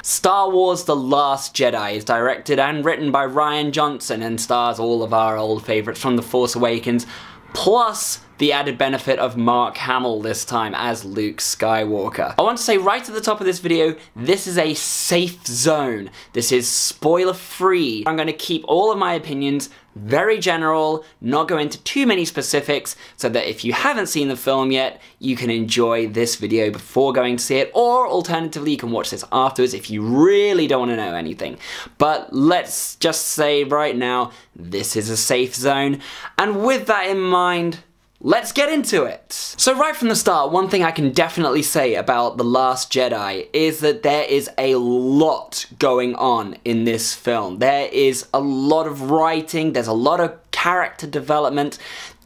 Star Wars: The Last Jedi is directed and written by Rian Johnson and stars all of our old favourites from The Force Awakens, plus the added benefit of Mark Hamill this time as Luke Skywalker. I want to say right at the top of this video, this is a safe zone. This is spoiler free. I'm going to keep all of my opinions very general, not go into too many specifics, so that if you haven't seen the film yet, you can enjoy this video before going to see it, or alternatively you can watch this afterwards if you really don't want to know anything. But let's just say right now, this is a safe zone, and with that in mind, let's get into it! So right from the start, one thing I can definitely say about The Last Jedi is that there is a lot going on in this film. There is a lot of writing, there's a lot of character development,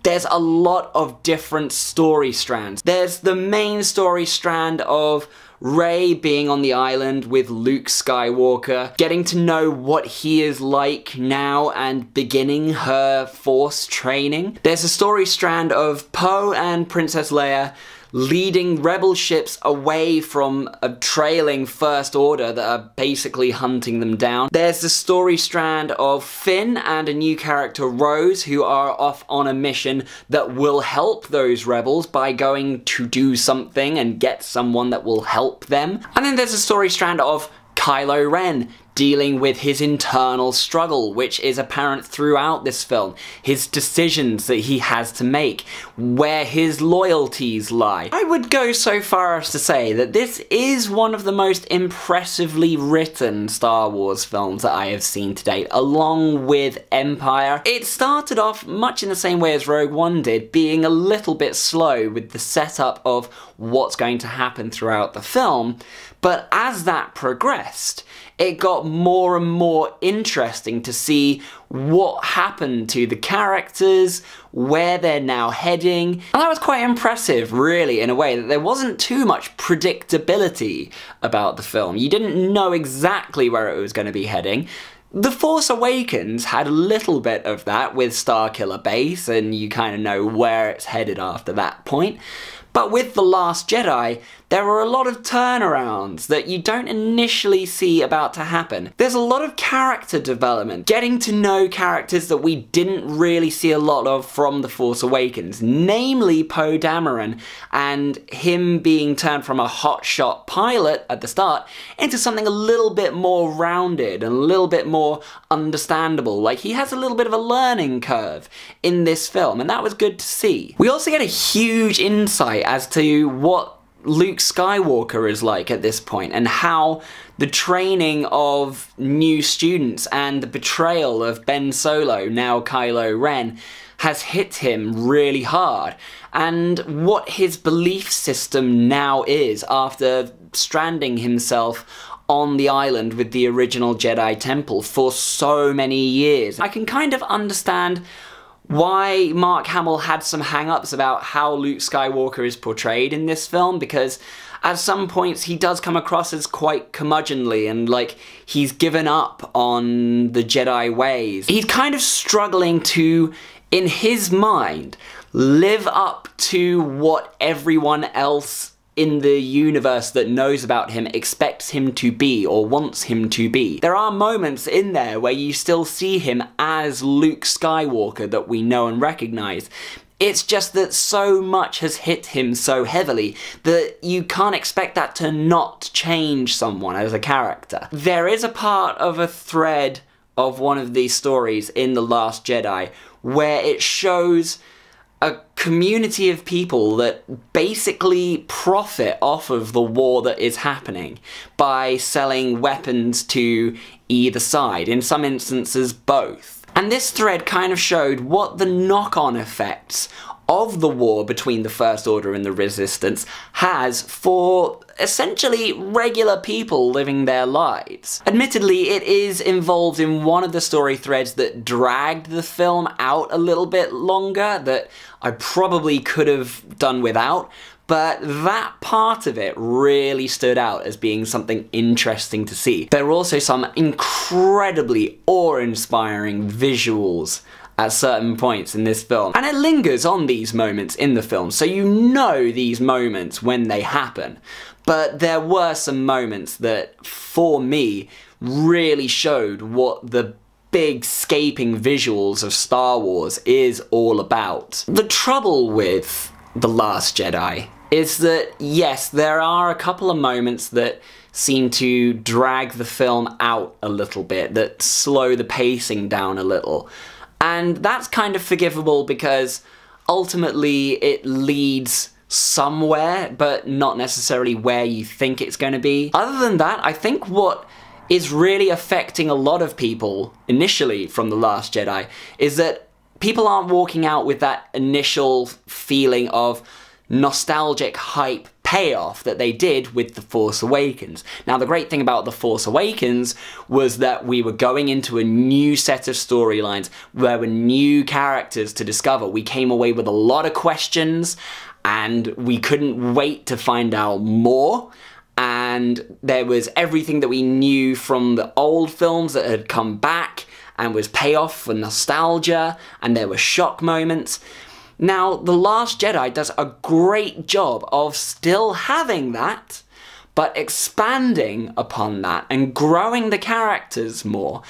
there's a lot of different story strands. There's the main story strand of Rey being on the island with Luke Skywalker, getting to know what he is like now and beginning her Force training. There's a story strand of Poe and Princess Leia leading rebel ships away from a trailing First Order that are basically hunting them down. There's the story strand of Finn and a new character, Rose, who are off on a mission that will help those rebels by going to do something and get someone that will help them. And then there's a story strand of Kylo Ren dealing with his internal struggle, which is apparent throughout this film. His decisions that he has to make, where his loyalties lie. I would go so far as to say that this is one of the most impressively written Star Wars films that I have seen to date, along with Empire. It started off much in the same way as Rogue One did, being a little bit slow with the setup of what's going to happen throughout the film, but as that progressed, it got more and more interesting to see what happened to the characters, where they're now heading, and that was quite impressive, really, in a way that there wasn't too much predictability about the film. You didn't know exactly where it was going to be heading. The Force Awakens had a little bit of that with Starkiller Base, and you kind of know where it's headed after that point. But with The Last Jedi, there are a lot of turnarounds that you don't initially see about to happen. There's a lot of character development, getting to know characters that we didn't really see a lot of from The Force Awakens, namely Poe Dameron, and him being turned from a hotshot pilot at the start into something a little bit more rounded and a little bit more understandable. Like, he has a little bit of a learning curve in this film, and that was good to see. We also get a huge insight as to what Luke Skywalker is like at this point, and how the training of new students and the betrayal of Ben Solo, now Kylo Ren, has hit him really hard, and what his belief system now is after stranding himself on the island with the original Jedi Temple for so many years. I can kind of understand why Mark Hamill had some hang-ups about how Luke Skywalker is portrayed in this film, because at some points he does come across as quite curmudgeonly and like he's given up on the Jedi ways. He's kind of struggling to, in his mind, live up to what everyone else in the universe that knows about him expects him to be or wants him to be. There are moments in there where you still see him as Luke Skywalker that we know and recognize. It's just that so much has hit him so heavily that you can't expect that to not change someone as a character. There is a part of a thread of one of these stories in The Last Jedi where it shows a community of people that basically profit off of the war that is happening by selling weapons to either side, in some instances both. And this thread kind of showed what the knock-on effects of the war between the First Order and the Resistance has for essentially regular people living their lives. Admittedly, it is involved in one of the story threads that dragged the film out a little bit longer, that I probably could have done without, but that part of it really stood out as being something interesting to see. There were also some incredibly awe-inspiring visuals at certain points in this film. And it lingers on these moments in the film, so you know these moments when they happen. But there were some moments that, for me, really showed what the big scaping visuals of Star Wars is all about. The trouble with The Last Jedi is that, yes, there are a couple of moments that seem to drag the film out a little bit, that slow the pacing down a little. And that's kind of forgivable because ultimately it leads somewhere, but not necessarily where you think it's going to be. Other than that, I think what is really affecting a lot of people initially from The Last Jedi is that people aren't walking out with that initial feeling of nostalgic hype payoff that they did with The Force Awakens. Now, the great thing about The Force Awakens was that we were going into a new set of storylines, there were new characters to discover. We came away with a lot of questions, and we couldn't wait to find out more. And there was everything that we knew from the old films that had come back, and was payoff for nostalgia, and there were shock moments. Now, The Last Jedi does a great job of still having that, but expanding upon that and growing the characters more.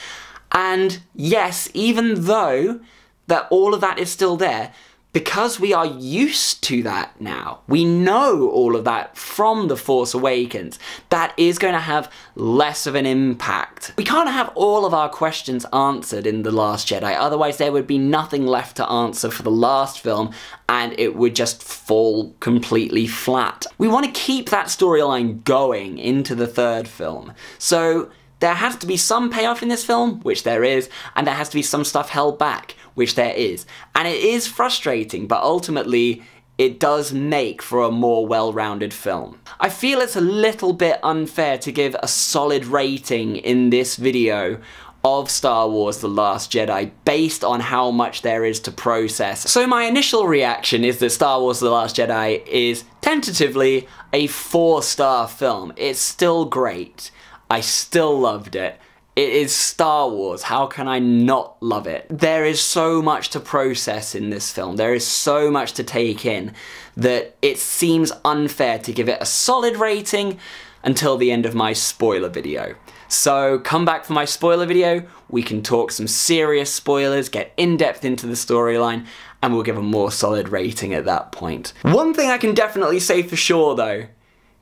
And yes, even though that all of that is still there, because we are used to that now, we know all of that from The Force Awakens, that is going to have less of an impact. We can't have all of our questions answered in The Last Jedi, otherwise there would be nothing left to answer for the last film, and it would just fall completely flat. We want to keep that storyline going into the third film, so there has to be some payoff in this film, which there is, and there has to be some stuff held back, which there is. And it is frustrating, but ultimately it does make for a more well-rounded film. I feel it's a little bit unfair to give a solid rating in this video of Star Wars The Last Jedi based on how much there is to process. So my initial reaction is that Star Wars The Last Jedi is tentatively a 4-star film. It's still great. I still loved it. It is Star Wars, how can I not love it? There is so much to process in this film, there is so much to take in, that it seems unfair to give it a solid rating until the end of my spoiler video. So come back for my spoiler video, we can talk some serious spoilers, get in-depth into the storyline, and we'll give a more solid rating at that point. One thing I can definitely say for sure though,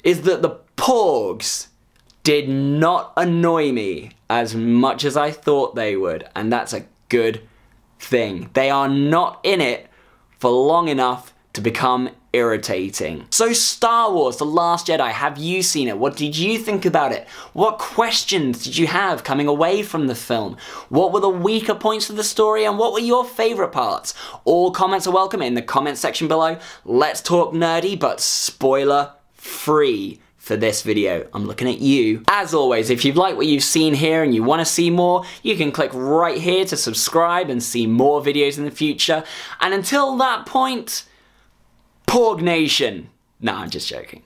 is that the Porgs did not annoy me as much as I thought they would, and that's a good thing. They are not in it for long enough to become irritating. So Star Wars The Last Jedi, have you seen it? What did you think about it? What questions did you have coming away from the film? What were the weaker points of the story, and what were your favourite parts? All comments are welcome in the comment section below. Let's talk nerdy, but spoiler free. For this video, I'm looking at you. As always, if you've liked what you've seen here and you want to see more, you can click right here to subscribe and see more videos in the future. And until that point, Porg Nation. Nah, I'm just joking.